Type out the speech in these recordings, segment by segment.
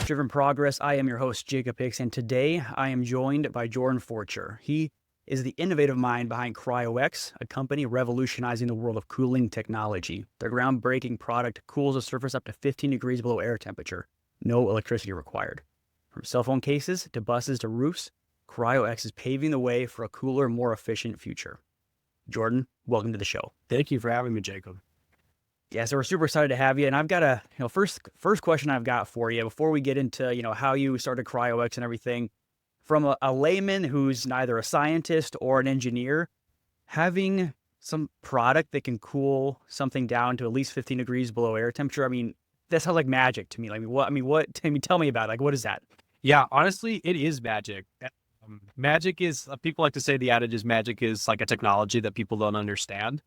Driven Progress. I am your host, Jacob Hicks, and today I am joined by Jordan Forcher. He is the innovative mind behind Cryo X, a company revolutionizing the world of cooling technology. Their groundbreaking product cools a surface up to 15 degrees below air temperature. No electricity required. From cell phone cases to buses to roofs, Cryo X is paving the way for a cooler, more efficient future. Jordan, welcome to the show. Thank you for having me, Jacob. Yeah, so we're super excited to have you. And I've got a, first question I've got for you before we get into, how you started Cryo X and everything. From a layman who's neither a scientist or an engineer, having some product that can cool something down to at least 15 degrees below air temperature, I mean, that sounds like magic to me. Tell me about it. Like, what is that? Yeah, honestly, it is magic. Magic is, people like to say the adage is magic is like a technology that people don't understand.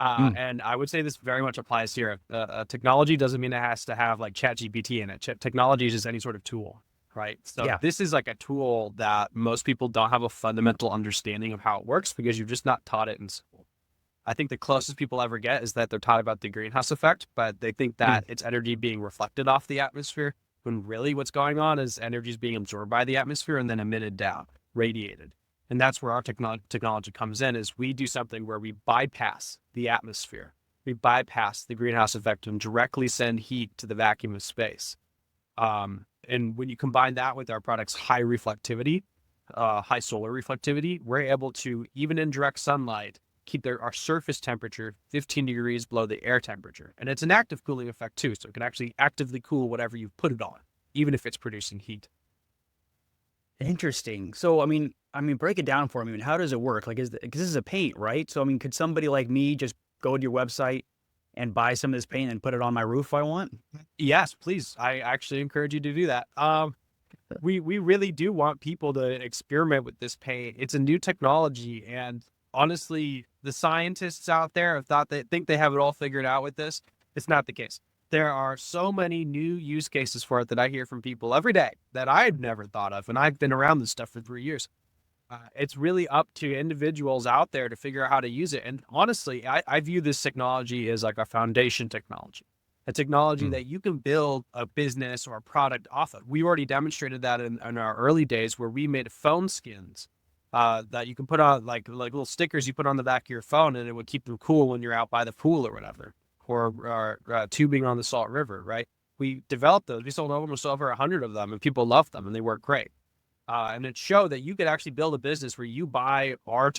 And I would say this very much applies here. Technology doesn't mean it has to have like ChatGPT in it. Technology is just any sort of tool, right? So This is like a tool that most people don't have a fundamental understanding of how it works because you've just not taught it in school. I think the closest people ever get is that they're taught about the greenhouse effect, but they think that it's energy being reflected off the atmosphere, when really what's going on is energy is being absorbed by the atmosphere and then emitted down, radiated. And that's where our technology comes in, is we do something where we bypass the atmosphere. We bypass the greenhouse effect and directly send heat to the vacuum of space. And when you combine that with our product's high reflectivity, high solar reflectivity, we're able to, even in direct sunlight, keep our surface temperature 15 degrees below the air temperature. And it's an active cooling effect too. So it can actually actively cool whatever you put it on, even if it's producing heat. Interesting. So, I mean, break it down for me. I mean, how does it work? Like, because this is a paint, right? So, I mean, could somebody like me just go to your website and buy some of this paint and put it on my roof if I want? Yes, please. I actually encourage you to do that. We really do want people to experiment with this paint. It's a new technology, and honestly, the scientists out there think they have it all figured out with this. It's not the case. There are so many new use cases for it that I hear from people every day that I've never thought of, and I've been around this stuff for 3 years. It's really up to individuals out there to figure out how to use it. And honestly, I view this technology as like a foundation technology, a technology that you can build a business or a product off of. We already demonstrated that in our early days, where we made phone skins that you can put on like little stickers you put on the back of your phone, and it would keep them cool when you're out by the pool or whatever, or tubing on the Salt River, right? We developed those. We sold almost over 100 of them, and people loved them, and they work great. And it showed that you could actually build a business where you buy our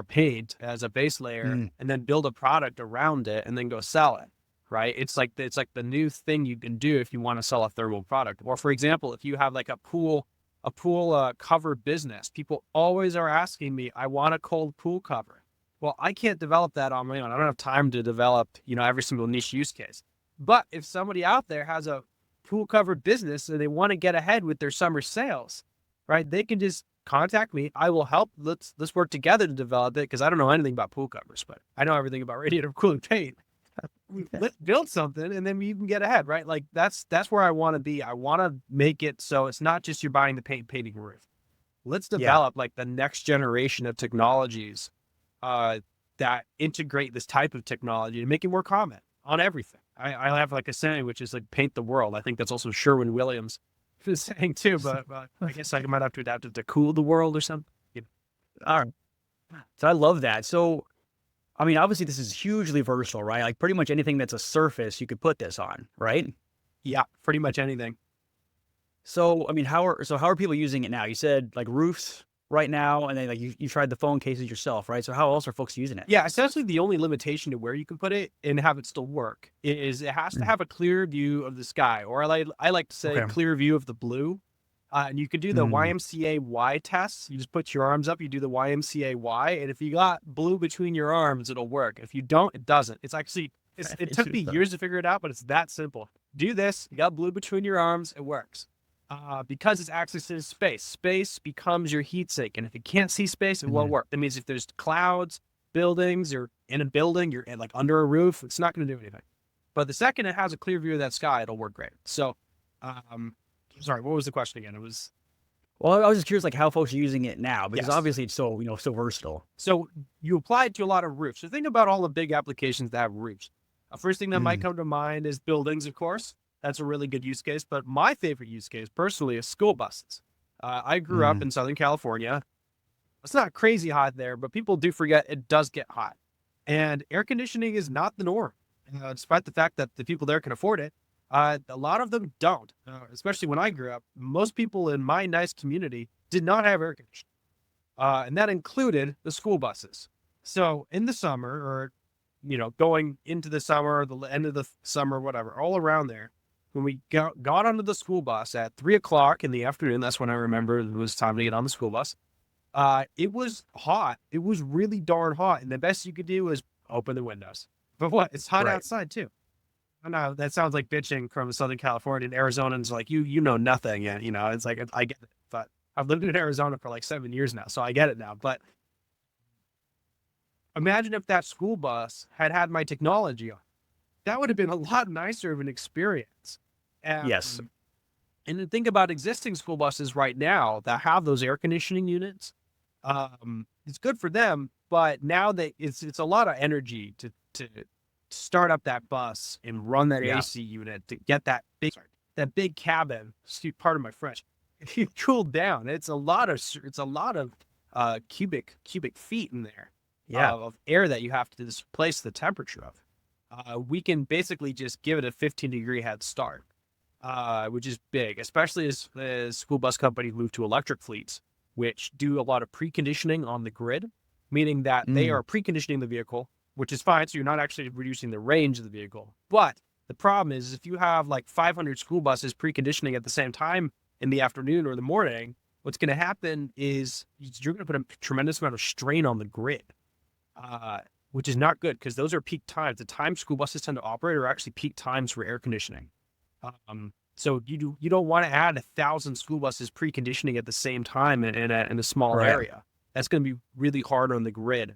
paint as a base layer and then build a product around it and then go sell it, right? It's like the new thing you can do if you want to sell a thermal product. Or for example, if you have like a pool cover business, people always are asking me, I want a cold pool cover. Well, I can't develop that on my own. I don't have time to develop, every single niche use case. But if somebody out there has a pool cover business and they want to get ahead with their summer sales, right, they can just contact me. I will help. Let's work together to develop it, because I don't know anything about pool covers, but I know everything about radiative cooling paint. Let's build something, and then you can get ahead, right? Like that's where I want to be. I want to make it so it's not just you're buying the paint, painting a roof. Let's develop like the next generation of technologies that integrate this type of technology and make it more common on everything. I have like a saying, which is like paint the world. I think that's also Sherwin-Williams saying too, but I guess I might have to adapt it to cool the world or something. All right. So I love that. So, I mean, obviously this is hugely versatile, right? Like pretty much anything that's a surface you could put this on, right? Yeah, pretty much anything. So, I mean, how are people using it now? You said like roofs right now, and then like you tried the phone cases yourself, right? So how else are folks using it? Yeah, essentially the only limitation to where you can put it and have it still work is it has to have a clear view of the sky, or I like to say clear view of the blue. And you can do the YMCA Y test. You just put your arms up, you do the YMCA Y, and if you got blue between your arms, it'll work. If you don't, it doesn't. It's actually, it took me years to figure it out, but it's that simple. Do this, you got blue between your arms, it works. Because it's accessing space. Space becomes your heat sink, and if it can't see space, it won't work. That means if there's clouds, buildings, you're in a building, you're like under a roof, it's not going to do anything. But the second it has a clear view of that sky, it'll work great. So, sorry, what was the question again? Well, I was just curious, like how folks are using it now, because obviously it's so, so versatile. So you apply it to a lot of roofs. So think about all the big applications that have roofs. First thing that might come to mind is buildings, of course. That's a really good use case. But my favorite use case personally is school buses. I grew up Mm, in Southern California. It's not crazy hot there, but people do forget it does get hot. And air conditioning is not the norm, despite the fact that the people there can afford it. A lot of them don't, especially when I grew up. Most people in my nice community did not have air conditioning, and that included the school buses. So in the summer, or going into the summer, or the end of the summer, whatever, all around there, when we got onto the school bus at 3 o'clock in the afternoon, that's when I remember it was time to get on the school bus. It was hot. It was really darn hot, and the best you could do was open the windows. But what? It's hot right. outside too. I know that sounds like bitching from Southern California, and Arizonans like you know nothing yet. It's like I get it, but I've lived in Arizona for like 7 years now, so I get it now. But imagine if that school bus had my technology on. That would have been a lot nicer of an experience. Yes. And then think about existing school buses right now that have those air conditioning units. It's good for them, but now it's a lot of energy to start up that bus and run that Yeah. AC unit to get that big cabin. Pardon my French. Cooled down. It's a lot of cubic feet in there Yeah. of air that you have to displace the temperature of. We can basically just give it a 15-degree head start, which is big, especially as school bus companies move to electric fleets, which do a lot of preconditioning on the grid, meaning that they Mm, are preconditioning the vehicle, which is fine. So you're not actually reducing the range of the vehicle. But the problem is if you have like 500 school buses preconditioning at the same time in the afternoon or the morning, what's going to happen is you're going to put a tremendous amount of strain on the grid, uh, which is not good because those are peak times. The time school buses tend to operate are actually peak times for air conditioning. So you don't want to add 1,000 school buses preconditioning at the same time in a small right. area. That's going to be really hard on the grid,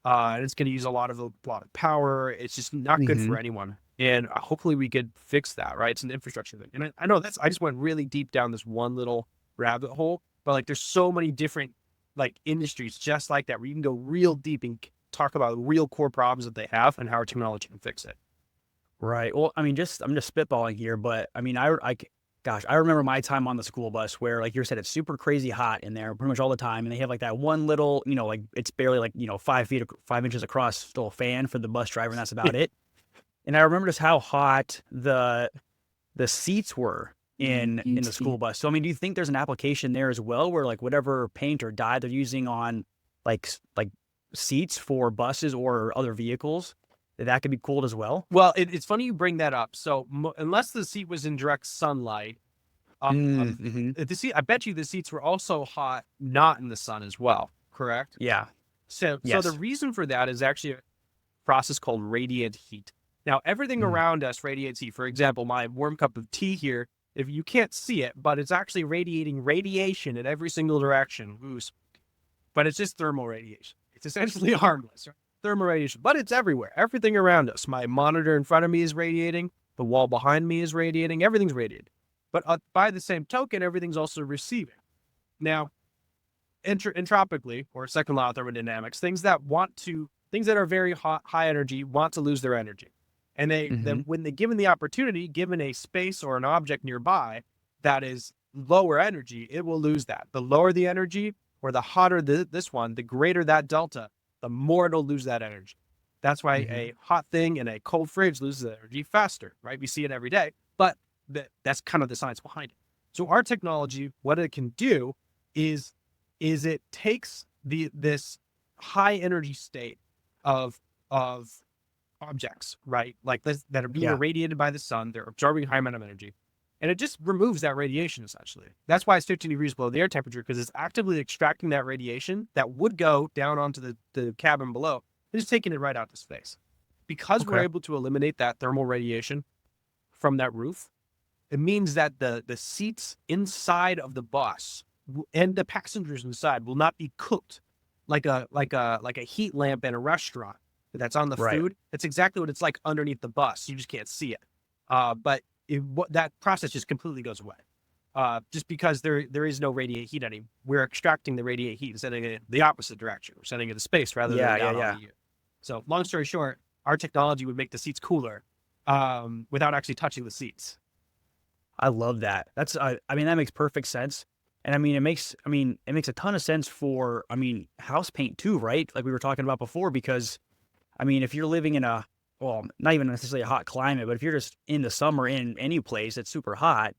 and it's going to use a lot of power. It's just not good Hmm. for anyone. And hopefully we could fix that. Right? It's an infrastructure thing. And I know I just went really deep down this one little rabbit hole, but like there's so many different like industries just like that where you can go real deep and talk about real core problems that they have and how our technology can fix it. Right. Well, I mean, I'm just spitballing here, but I mean, gosh, I remember my time on the school bus where, like you said, it's super crazy hot in there pretty much all the time. And they have like that one little, like it's barely like, 5 feet, 5 inches across little fan for the bus driver. And that's about it. And I remember just how hot the seats were in the school bus. So, I mean, do you think there's an application there as well where like whatever paint or dye they're using on like seats for buses or other vehicles, that could be cooled as well? Well, it's funny you bring that up. So unless the seat was in direct sunlight, Mm, hmm. the seat, I bet you the seats were also hot, not in the sun as well. Correct. Yeah. So the Yes. reason for that is actually a process called radiant heat. Now, everything Mm, around us radiates heat. For example, my warm cup of tea here, if you can't see it, but it's actually radiating radiation in every single direction. Ooh, but it's just thermal radiation. It's essentially harmless, right? Thermal radiation, but it's everywhere. Everything around us. My monitor in front of me is radiating. The wall behind me is radiating. Everything's radiating. But by the same token, everything's also receiving. Now, entropically, or second law of thermodynamics, things that are very high energy want to lose their energy. And hmm. when they're given the opportunity, given a space or an object nearby that is lower energy, it will lose that. The lower the energy or the hotter this one, the greater that delta, the more it'll lose that energy. That's why Hmm. a hot thing in a cold fridge loses energy faster, right? We see it every day, but that's kind of the science behind it. So our technology, what it can do is it takes this high energy state of objects, right? Like this, that are being Yeah. irradiated by the sun. They're absorbing a high amount of energy. And it just removes that radiation essentially. That's why it's 15 degrees below the air temperature, because it's actively extracting that radiation that would go down onto the cabin below and just taking it right out to space. Because we're Okay. able to eliminate that thermal radiation from that roof, it means that the seats inside of the bus and the passengers inside will not be cooked like a heat lamp in a restaurant that's on the Right. food. That's exactly what it's like underneath the bus. You just can't see it. But that process just completely goes away. Just because there is no radiant heat anymore. We're extracting the radiant heat and sending it the opposite direction. We're sending it to space rather than Yeah. Yeah. down onto Yeah. you. So long story short, our technology would make the seats cooler without actually touching the seats. I love that. I mean, that makes perfect sense. And it makes a ton of sense for, house paint too, right? Like we were talking about before, because if you're living in a, well, not even necessarily a hot climate, but if you're just in the summer in any place that's super hot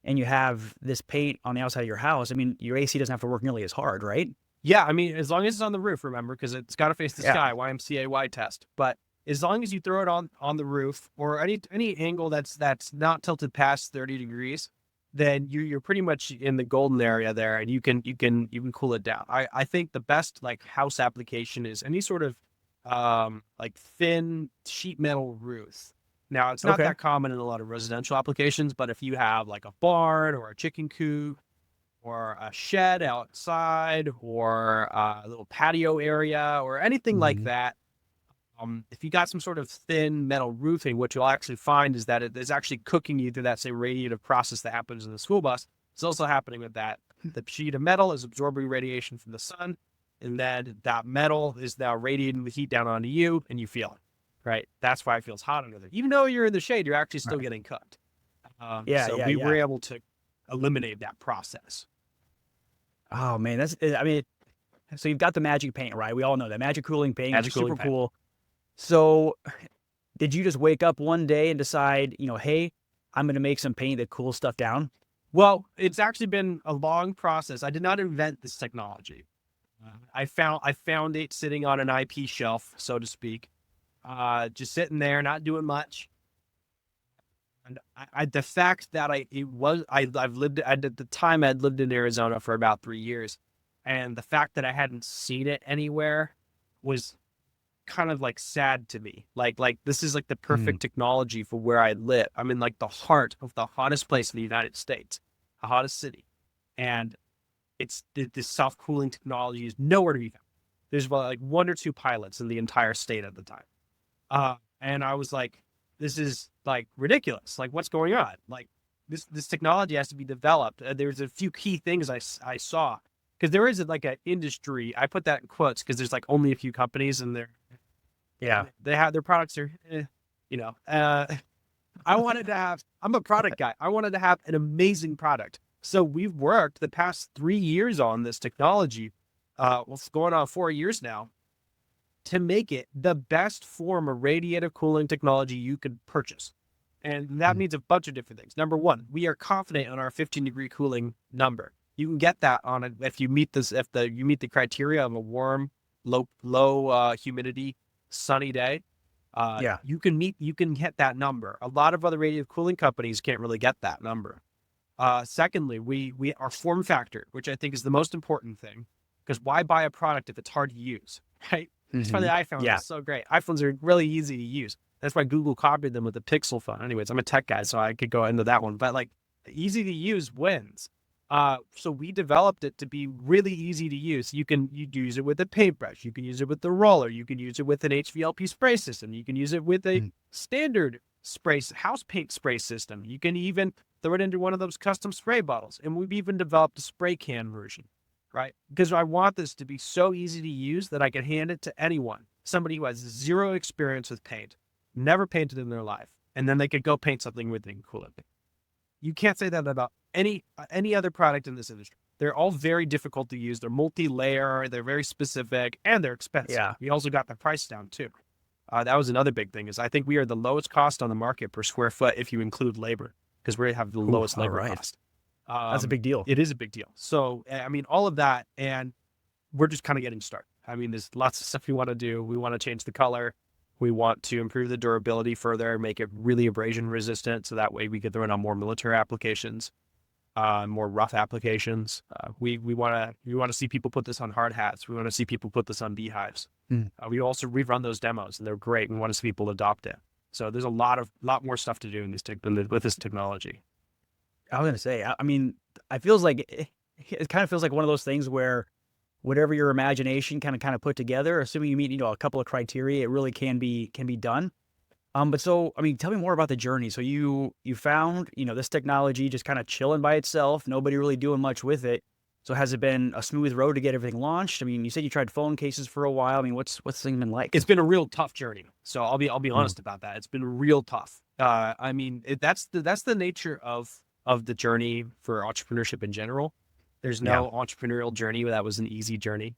and you have this paint on the outside of your house, your AC doesn't have to work nearly as hard, right? Yeah, I mean, as long as it's on the roof, remember, because it's got to face the Yeah. sky, YMCA test. But as long as you throw it on the roof or any angle that's not tilted past 30 degrees, then you're pretty much in the golden area there, and you can cool it down. I think the best like house application is any sort of like thin sheet metal roof. Now it's not Okay. that common in a lot of residential applications, but if you have like a barn or a chicken coop or a shed outside or a little patio area or anything like Mhm. that. If you got some sort of thin metal roofing, what you'll actually find is that it is actually cooking you through that same radiative process that happens in the school bus. It's also happening with that. The sheet of metal is absorbing radiation from the sun, and then that metal is now radiating the heat down onto you, and you feel it, right? That's why it feels hot under there. Even though you're in the shade, you're actually still Right. getting cooked. Yeah, So yeah, we were yeah. able to eliminate that process. Oh man, so you've got the magic paint, right? We all know that magic cooling paint, which Magic is cooling super paint. cool. So did you just wake up one day and decide, hey, I'm going to make some paint that cools stuff down? Well, it's actually been a long process. I did not invent this technology. I found it sitting on an IP shelf, so to speak, just sitting there, not doing much. And the fact that I've lived at the time I'd lived in Arizona for about 3 years, and the fact that I hadn't seen it anywhere was kind of like sad to me. Like this is like the Mm. perfect technology for where I live. I'm in like the heart of the hottest place in the United States, the hottest city, and this self cooling technology is nowhere to be found. There's like one or two pilots in the entire state at the time, and I was like, this is like ridiculous. Like what's going on? Like this technology has to be developed. There's a few key things I saw because there is like an industry. I put that in quotes because there's like only a few companies and Yeah. they have their products are, you know. I wanted to have. I'm a product guy. I wanted to have an amazing product. So we've worked the past 3 years on this technology. Well, it's going on 4 years now to make it the best form of radiative cooling technology you could purchase. And that Mm. means a bunch of different things. Number one, we are confident in our 15-degree cooling number. You can get that on it if you meet you meet the criteria of a warm, low humidity, sunny day. Yeah. You can get that number. A lot of other radiative cooling companies can't really get that number. Secondly, we our form factor, which I think is the most important thing, because why buy a product if it's hard to use, right? That's why the Hmm. iPhone Yeah. is so great. iPhones are really easy to use. That's why Google copied them with the Pixel phone. Anyways, I'm a tech guy, so I could go into that one. But like, easy to use wins. So we developed it to be really easy to use. You use it with a paintbrush. You can use it with the roller. You can use it with an HVLP spray system. You can use it with a Mm. standard house paint spray system. You can even throw it into one of those custom spray bottles. And we've even developed a spray can version, right? Because I want this to be so easy to use that I can hand it to anyone, somebody who has zero experience with paint, never painted in their life, and then they could go paint something with it and cool it. You can't say that about any other product in this industry. They're all very difficult to use. They're multi-layer, they're very specific, and they're expensive. Yeah. We also got the price down too. That was another big thing is I think we are the lowest cost on the market per square foot if you include labor because we have the Ooh, lowest all labor right. cost. That's a big deal. It is a big deal. So, I mean, all of that, and we're just kind of getting started. I mean, there's lots of stuff we want to do. We want to change the color. We want to improve the durability further, make it really abrasion resistant. So that way we can throw it on more military applications, more rough applications. We want to see people put this on hard hats. We want to see people put this on beehives. Mm. We've run those demos and they're great. We want to see people adopt it. So there's a lot more stuff to do in with this technology. I was gonna say, I feels like it kind of feels like one of those things where whatever your imagination kind of put together, assuming you meet, a couple of criteria, it really can be done. But so, tell me more about the journey. So you found, this technology just kind of chilling by itself, nobody really doing much with it. So has it been a smooth road to get everything launched? You said you tried phone cases for a while. What's the thing been like? It's been a real tough journey. So I'll be Mm. honest about that. It's been real tough. I mean, that's the nature of the journey for entrepreneurship in general. There's Yeah. no entrepreneurial journey that was an easy journey.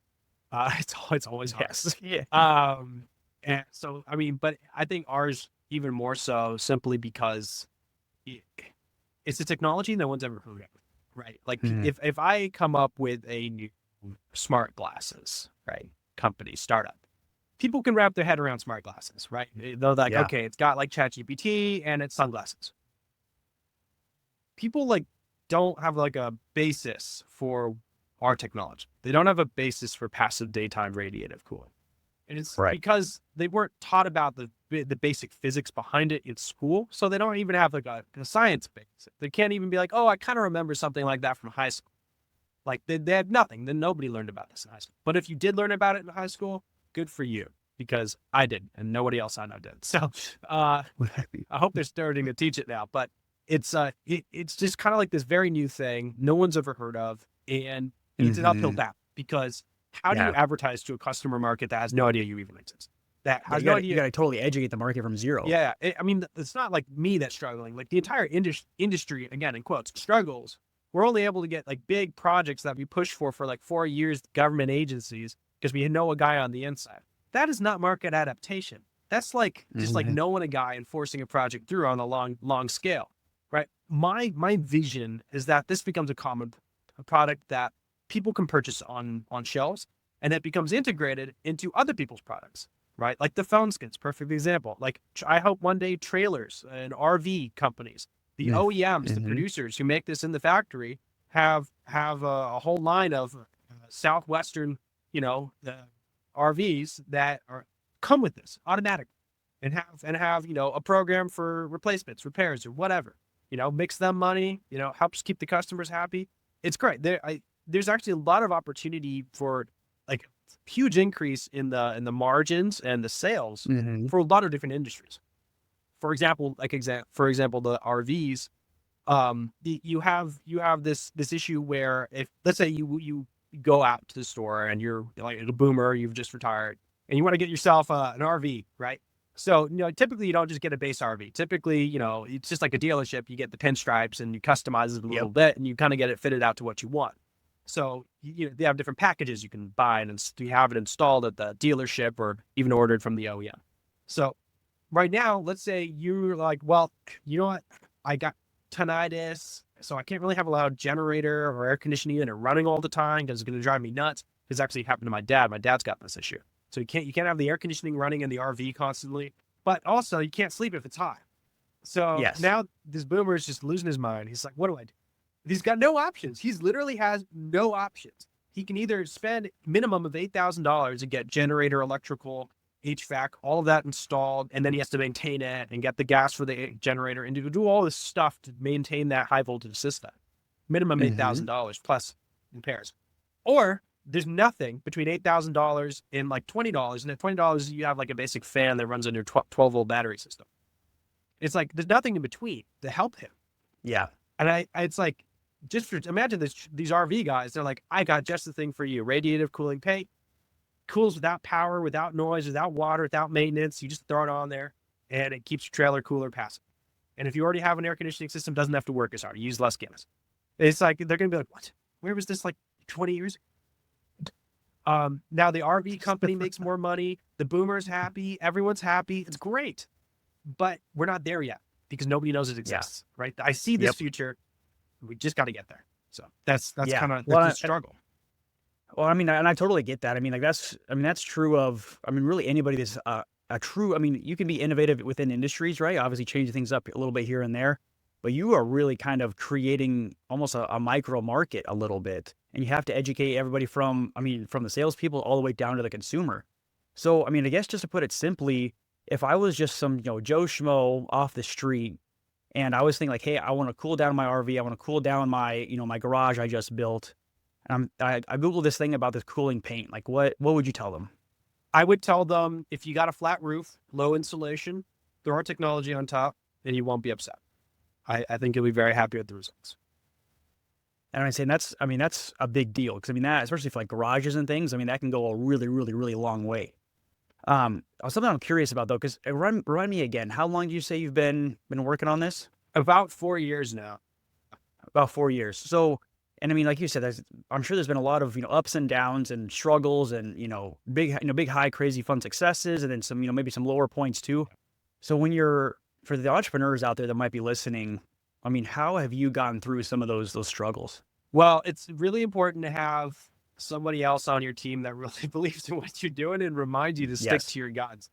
It's always hard. Yes. Yeah. And so I mean, but I think ours even more so simply because it, it's a technology no one's ever heard of, right? Like Mhm. if I come up with a new smart glasses, right, company startup, people can wrap their head around smart glasses, right? They're like, Yeah. okay, it's got like ChatGPT and it's sunglasses. People like don't have like a basis for our technology. They don't have a basis for passive daytime radiative cooling. And it's Right. because they weren't taught about the basic physics behind it in school. So they don't even have like a science base. They can't even be like, oh, I kind of remember something like that from high school. Like they had nothing. Then nobody learned about this in high school. But if you did learn about it in high school, good for you, because I did and nobody else I know did. So I hope they're starting to teach it now. But it's just kind of like this very new thing no one's ever heard of, and it's an uphill Hmm. battle because how do you Yeah. advertise to a customer market that has no idea you even exist? That Yeah. has no You idea. gotta totally educate the market from zero. Yeah, I mean, it's not like me that's struggling. Like the entire industry, again in quotes, struggles. We're only able to get like big projects that we push for like 4 years, government agencies, because we know a guy on the inside. That is not market adaptation. That's like just like Hmm. knowing a guy and forcing a project through on a long scale, right? My vision is that this becomes a product that people can purchase on shelves, and it becomes integrated into other people's products, right? Like the phone skins, perfect example. Like I hope one day trailers and RV companies, the OEMs, the Hmm. producers who make this in the factory have a whole line of Southwestern, the RVs that are come with this automatic, and have a program for replacements, repairs, or whatever. Mix them money. Helps keep the customers happy. It's great. There's actually a lot of opportunity for like huge increase in the margins and the sales Hmm. for a lot of different industries. For example, for example, the RVs. You have this issue where if let's say you go out to the store and you're like a boomer, you've just retired, and you want to get yourself an RV, right? So typically you don't just get a base RV. Typically, it's just like a dealership. You get the pinstripes and you customize it a little Yep. bit, and you kind of get it fitted out to what you want. So they have different packages you can buy, and you have it installed at the dealership or even ordered from the OEM. So right now, let's say you're like, well, you know what? I got tinnitus, so I can't really have a loud generator or air conditioning unit running all the time because it's going to drive me nuts. This actually happened to my dad. My dad's got this issue. So you can't have the air conditioning running in the RV constantly, but also you can't sleep if it's hot. So Yes. now this boomer is just losing his mind. He's like, what do I do? He's got no options. He's literally has no options. He can either spend minimum of $8,000 and get generator, electrical, HVAC, all of that installed, and then he has to maintain it and get the gas for the generator and do all this stuff to maintain that high voltage system. Minimum Hmm. $8,000 plus repairs. Or there's nothing between $8,000 and like $20, and at $20 you have like a basic fan that runs on your 12-volt battery system. It's like there's nothing in between to help him. Yeah. And it's like, imagine these RV guys. They're like, I got just the thing for you: radiative cooling paint, cools without power, without noise, without water, without maintenance. You just throw it on there, and it keeps your trailer cooler passive. And if you already have an air conditioning system, it doesn't have to work as hard. You use less gas. It's like they're gonna be like, what? Where was this like 20 years ago? Now the RV company makes more money. The boomer's happy. Everyone's happy. It's great, but we're not there yet because nobody knows it Yeah. exists. Right? I see this Yep. future. We just got to get there. So that's Yeah. kind of Well, that's a struggle. I mean, and I totally get that. I mean, that's true of, really anybody that's a true, you can be innovative within industries, right? Obviously changing things up a little bit here and there, but you are really kind of creating almost a micro market a little bit. And you have to educate everybody from, from the salespeople all the way down to the consumer. So, I guess just to put it simply, if I was just some, Joe Schmo off the street and I was thinking like, hey, I want to cool down my RV, I want to cool down my, my garage I just built, and I Googled this thing about this cooling paint. Like, what would you tell them? I would tell them if you got a flat roof, low insulation, throw our technology on top, and you won't be upset. I think you'll be very happy with the results. And I'm saying that's a big deal because that especially for like garages and things. That can go a really, really, really long way. Something I'm curious about though, because remind me again, how long do you say you've been working on this? About 4 years now. About 4 years. So, and I mean, like you said, I'm sure there's been a lot of ups and downs and struggles, and big high crazy fun successes, and then some maybe some lower points too. So when you're for the entrepreneurs out there that might be listening, I mean, how have you gotten through some of those struggles? Well, it's really important to have somebody else on your team that really believes in what you're doing and reminds you to stick Yes. to your guns.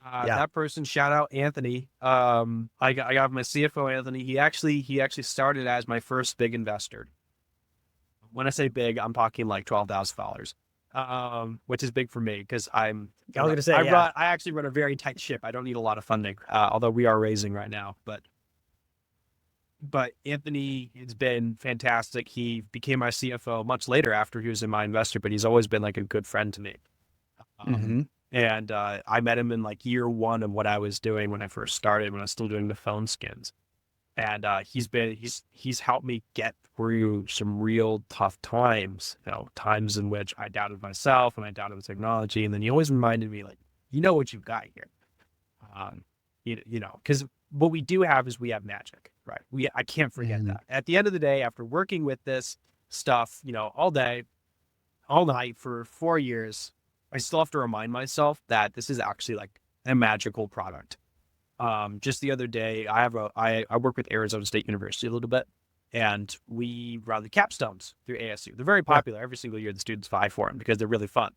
Yeah. That person, shout out Anthony. I got my CFO Anthony. He actually started as my first big investor. When I say big, I'm talking like $12,000, which is big for me because I was gonna say, yeah. I actually run a very tight ship. I don't need a lot of funding, although we are raising right now. But Anthony has been fantastic. He became my CFO much later after he was in my investor, but he's always been like a good friend to me. Mm-hmm. And I met him in like year one of what I was doing when I first started, when I was still doing the phone skins. And he's helped me get through some real tough times, times in which I doubted myself and I doubted the technology. And then he always reminded me, like, you know what you've got here. Because what we do have is we have magic, right? I can't forget that. At the end of the day, after working with this stuff, all day, all night for 4 years, I still have to remind myself that this is actually like a magical product. Just the other day, I work with Arizona State University a little bit, and we run the capstones through ASU. They're very popular. Every single year the students vie for them because they're really fun.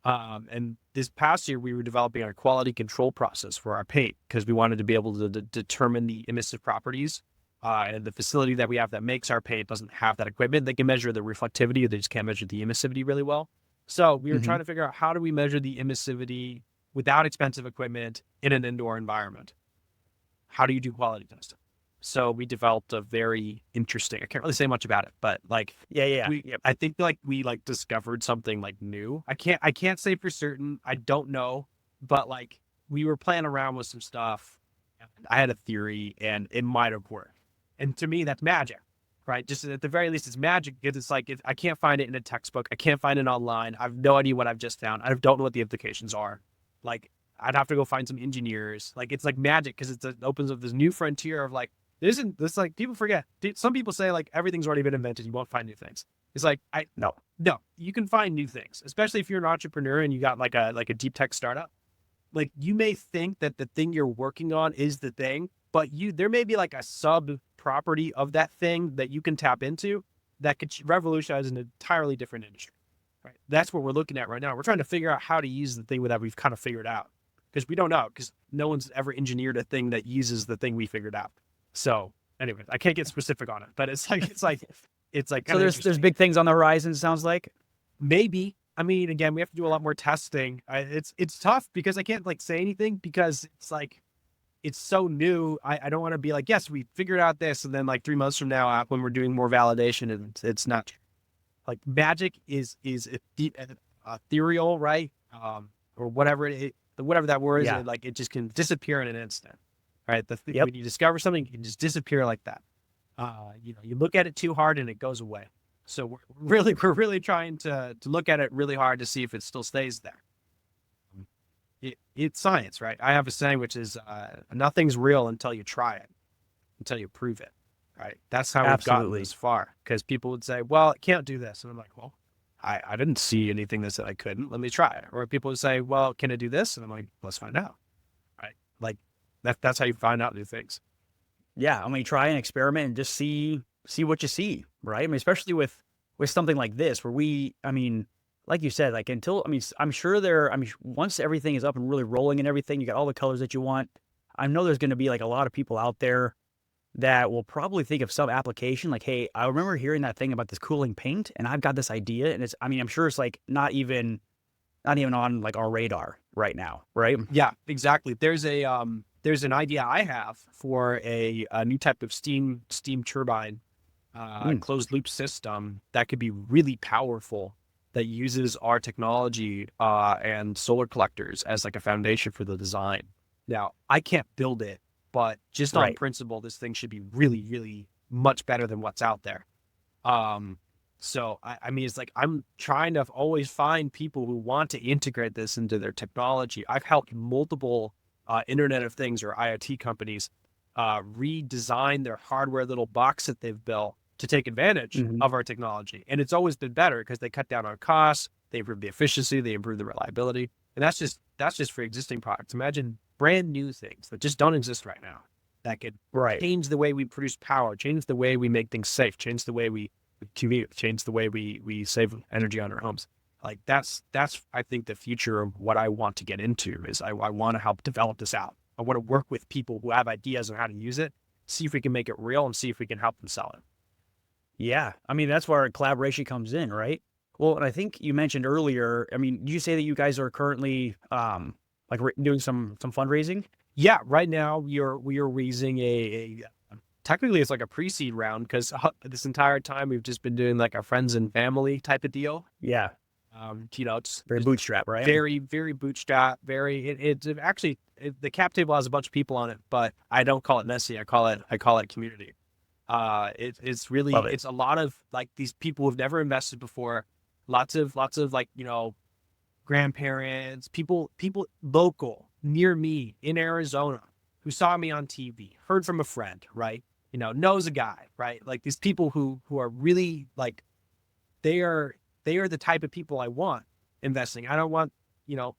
And this past year we were developing our quality control process for our paint because we wanted to be able to determine the emissive properties. And the facility that we have that makes our paint doesn't have that equipment. They can measure the reflectivity, they just can't measure the emissivity really well. So we were trying to figure out, how do we measure the emissivity without expensive equipment in an indoor environment? How do you do quality testing? So we developed a very interesting, I can't really say much about it, but like, I think like we like discovered something like new. I can't say for certain. I don't know, but like we were playing around with some stuff. I had a theory and it might have worked. And to me, that's magic, right? Just at the very least, it's magic because it's like, I can't find it in a textbook. I can't find it online. I have no idea what I've just found. I don't know what the implications are. Like, I'd have to go find some engineers. Like, it's like magic because it opens up this new frontier of like, this like, people forget. Some people say like everything's already been invented. You won't find new things. It's like, no, you can find new things, especially if you're an entrepreneur and you got like a deep tech startup. Like, you may think that the thing you're working on is the thing, but there may be like a sub property of that thing that you can tap into that could revolutionize an entirely different industry. Right? That's what we're looking at right now. We're trying to figure out how to use the thing that we've kind of figured out, because we don't know, because no one's ever engineered a thing that uses the thing we figured out. So anyway, I can't get specific on it, but it's like So there's big things on the horizon, it sounds like. Maybe. I mean, again, we have to do a lot more testing. It's tough because I can't like say anything because it's like, it's so new. I don't want to be like, yes, we figured out this, and then like 3 months from now, when we're doing more validation, and it's not like magic is ethereal, right? Or whatever whatever that word is, like it just can disappear in an instant. Right? When you discover something, it can just disappear like that. You look at it too hard and it goes away. So we're really trying to look at it really hard to see if it still stays there. It's science, right? I have a saying, which is nothing's real until you try it, until you prove it, right? That's how we've gotten this far. Because people would say, well, it can't do this. And I'm like, well, I didn't see anything that said I couldn't. Let me try it. Or people would say, well, can it do this? And I'm like, let's find out, right? Like, that's how you find out new things. Yeah, I mean, try and experiment and just see what you see, right? I mean, especially with something like this, where like you said, like I'm sure once everything is up and really rolling and everything, you got all the colors that you want. I know there's going to be like a lot of people out there that will probably think of some application like, hey, I remember hearing that thing about this cooling paint, and I've got this idea, and I'm sure it's like not even on like our radar right now, right? Yeah, exactly. There's an idea I have for a new type of steam turbine, closed loop system that could be really powerful, that uses our technology and solar collectors as like a foundation for the design. Now, I can't build it, but just on principle, this thing should be really, really much better than what's out there. So, I mean, it's like I'm trying to always find people who want to integrate this into their technology. I've helped multiple Internet of Things or IoT companies redesign their hardware little box that they've built to take advantage Hmm. of our technology. And it's always been better because they cut down on costs, they improve the efficiency, they improve the reliability. And that's just for existing products. Imagine brand new things that just don't exist right now that could Right. change the way we produce power, change the way we make things safe, change the way we commute, change the way we save energy on our homes. Like that's I think the future of what I want to get into is I want to help develop this out. I want to work with people who have ideas on how to use it, see if we can make it real and see if we can help them sell it. Yeah. I mean, that's where collaboration comes in, right? Well, and I think you mentioned earlier, I mean, did you say that you guys are currently like doing some fundraising? Yeah, right now we are raising a technically it's like a pre-seed round because this entire time we've just been doing like a friends and family type of deal. Yeah. It's Very just bootstrap, right? very, very bootstrap. It actually the cap table has a bunch of people on it, but I don't call it messy. I call it community. It's really Love it. it's a lot of like these people who've never invested before. Lots of like grandparents, people local near me in Arizona who saw me on TV, heard from a friend, right? Knows a guy, right? Like these people who are really like they are the type of people I want investing. I don't want,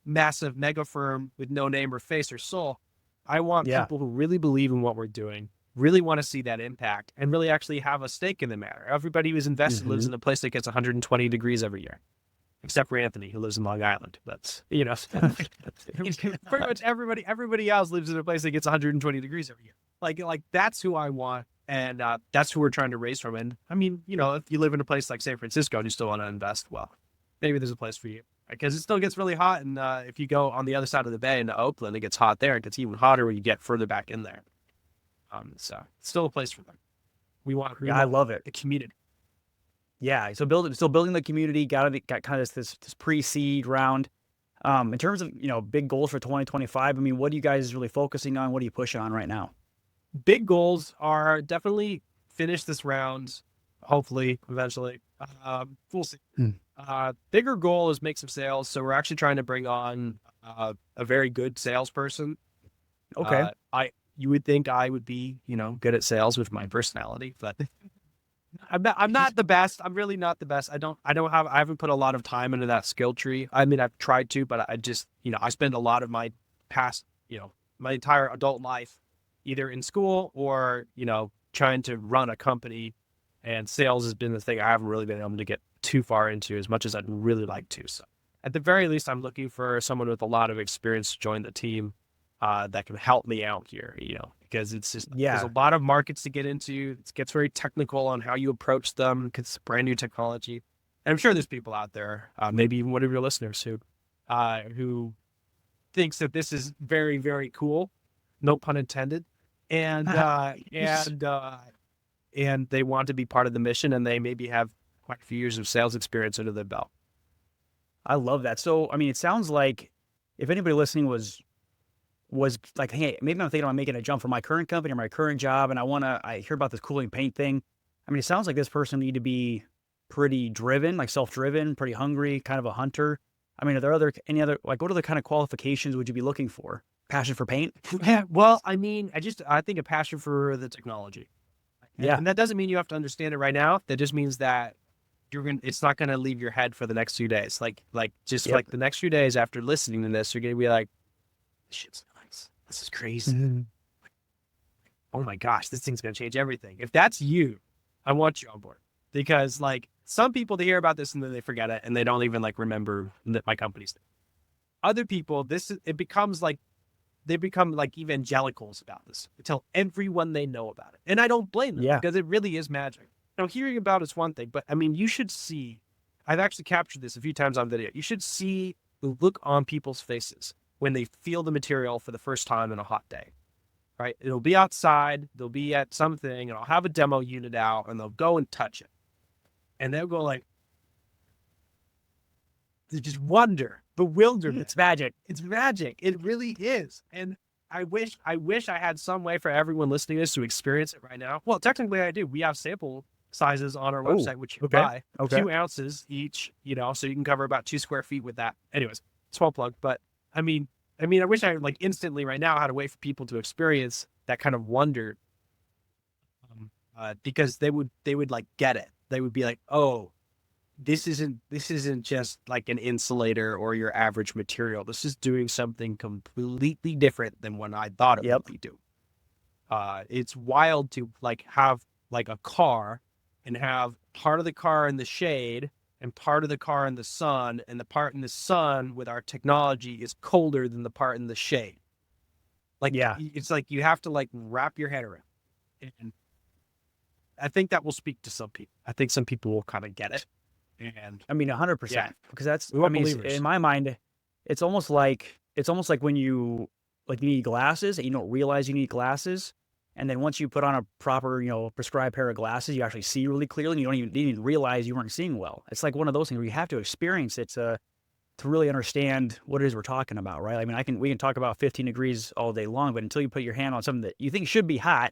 massive mega firm with no name or face or soul. I want Yeah. people who really believe in what we're doing, really want to see that impact, and really actually have a stake in the matter. Everybody who's invested lives Hmm. in a place that gets 120 degrees every year, except for Anthony, who lives in Long Island. That's, pretty much everybody else lives in a place that gets 120 degrees every year. Like that's who I want. And that's who we're trying to raise from. And I mean, if you live in a place like San Francisco and you still want to invest, well, maybe there's a place for you because it still gets really hot. And if you go on the other side of the bay into Oakland, it gets hot there. It gets even hotter when you get further back in there. So it's still a place for them. We want Yeah, I love it. the community. Yeah. So still building the community, got kind of this pre-seed round. In terms of, big goals for 2025, I mean, what are you guys really focusing on? What are you pushing on right now? Big goals are definitely finish this round, hopefully, eventually. We'll see. Hmm. Bigger goal is make some sales. So we're actually trying to bring on a very good salesperson. Okay. You would think I would be, good at sales with my personality, but I'm not the best. I'm really not the best. I haven't put a lot of time into that skill tree. I mean, I've tried to, but I just, I spend a lot of my past, my entire adult life either in school or, trying to run a company, and sales has been the thing I haven't really been able to get too far into as much as I'd really like to. So at the very least, I'm looking for someone with a lot of experience to join the team that can help me out here, because it's just, there's a lot of markets to get into. It gets very technical on how you approach them because it's brand new technology. And I'm sure there's people out there, maybe even one of your listeners who thinks that this is very, very cool. No pun intended. And and they want to be part of the mission, and they maybe have quite a few years of sales experience under their belt. I love that. So, I mean, it sounds like if anybody listening was like, hey, maybe I'm thinking about making a jump from my current company or my current job, and I hear about this cooling paint thing. I mean, it sounds like this person need to be pretty driven, like self-driven, pretty hungry, kind of a hunter. I mean, are there any other, like, what other kind of qualifications would you be looking for? Passion for paint? Yeah, well, I mean, I think a passion for the technology. Yeah. And that doesn't mean you have to understand it right now. That just means that it's not gonna leave your head for the next few days. Like Yep. like the next few days after listening to this, you're gonna be like, this shit's nice. This is crazy. Mhm. Oh my gosh, this thing's gonna change everything. If that's you, I want you on board. Because like some people, they hear about this and then they forget it and they don't even like remember my company's name. Other people, it becomes like they become like evangelicals about this. They tell everyone they know about it. And I don't blame them Yeah. because it really is magic. Hearing about it's one thing, but I mean, you should see, I've actually captured this a few times on video. You should see the look on people's faces when they feel the material for the first time on a hot day, right? It'll be outside, they'll be at something, and I'll have a demo unit out, and they'll go and touch it. And they'll go like, they just wonder, bewilderment. It's magic. It's magic. It really is. And I wish I had some way for everyone listening to this to experience it right now. Well, technically I do. We have sample sizes on our Oh, website, which you can okay. buy, Okay. 2 ounces each, so you can cover about 2 square feet with that. Anyways, small plug. But I mean, I wish I like instantly right now had a way for people to experience that kind of wonder, because they would like get it. They would be like, oh, this isn't just like an insulator or your average material. This is doing something completely different than what I thought it Yep. would be doing. It's wild to like have like a car and have part of the car in the shade and part of the car in the sun, and the part in the sun with our technology is colder than the part in the shade. Like Yeah. it's like you have to like wrap your head around. And I think that will speak to some people. I think some people will kind of get it. And I mean, 100%, yeah, because that's, we I want mean, believers. in my mind, it's almost like when you like you need glasses and you don't realize you need glasses, and then once you put on a proper, prescribed pair of glasses, you actually see really clearly, and you didn't even realize you weren't seeing well. It's like one of those things where you have to experience it to really understand what it is we're talking about, right? I mean, we can talk about 15 degrees all day long, but until you put your hand on something that you think should be hot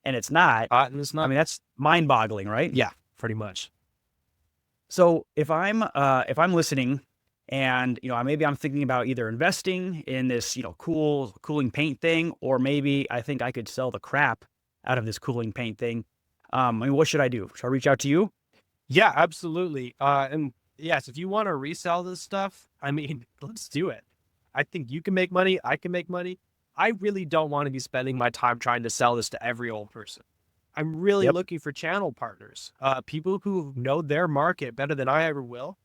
and it's not, And it's I not. mean, that's mind-boggling, right? Yeah, pretty much. So if I'm listening and maybe I'm thinking about either investing in this cool cooling paint thing, or maybe I think I could sell the crap out of this cooling paint thing. I mean, what should I do? Should I reach out to you? Yeah, absolutely. And yes, if you want to resell this stuff, I mean, let's do it. I think you can make money. I can make money. I really don't want to be spending my time trying to sell this to every old person. I'm really Yep. looking for channel partners, people who know their market better than I ever will.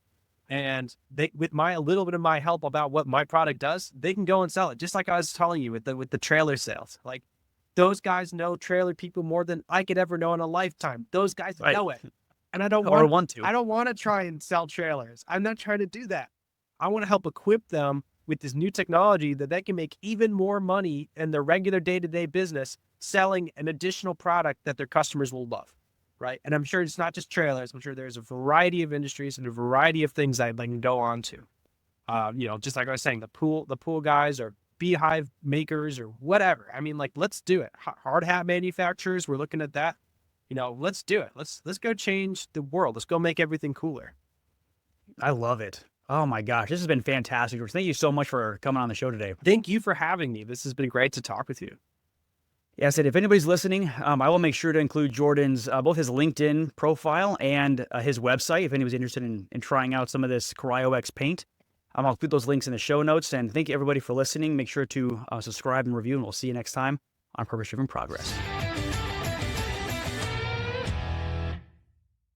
And they, with my a little bit of my help about what my product does, they can go and sell it. Just like I was telling you with the trailer sales. Like those guys know trailer people more than I could ever know in a lifetime. Those guys Right. know it. And I don't Or want want to. I don't want to try and sell trailers. I'm not trying to do that. I want to help equip them with this new technology that they can make even more money in their regular day-to-day business selling an additional product that their customers will love. Right. And I'm sure it's not just trailers. I'm sure there's a variety of industries and a variety of things that they can go on to. Just like I was saying, the pool guys or beehive makers or whatever. I mean, like, let's do it. Hard hat manufacturers, we're looking at that. Let's do it. Let's go change the world. Let's go make everything cooler. I love it. Oh my gosh, this has been fantastic. Thank you so much for coming on the show today. Thank you for having me. This has been great to talk with you. Yeah, I said if anybody's listening, I will make sure to include Jordan's both his LinkedIn profile and his website if anybody's interested in trying out some of this Cryo X paint. I'll include those links in the show notes. And thank you everybody for listening. Make sure to subscribe and review, and we'll see you next time on Purpose Driven Progress.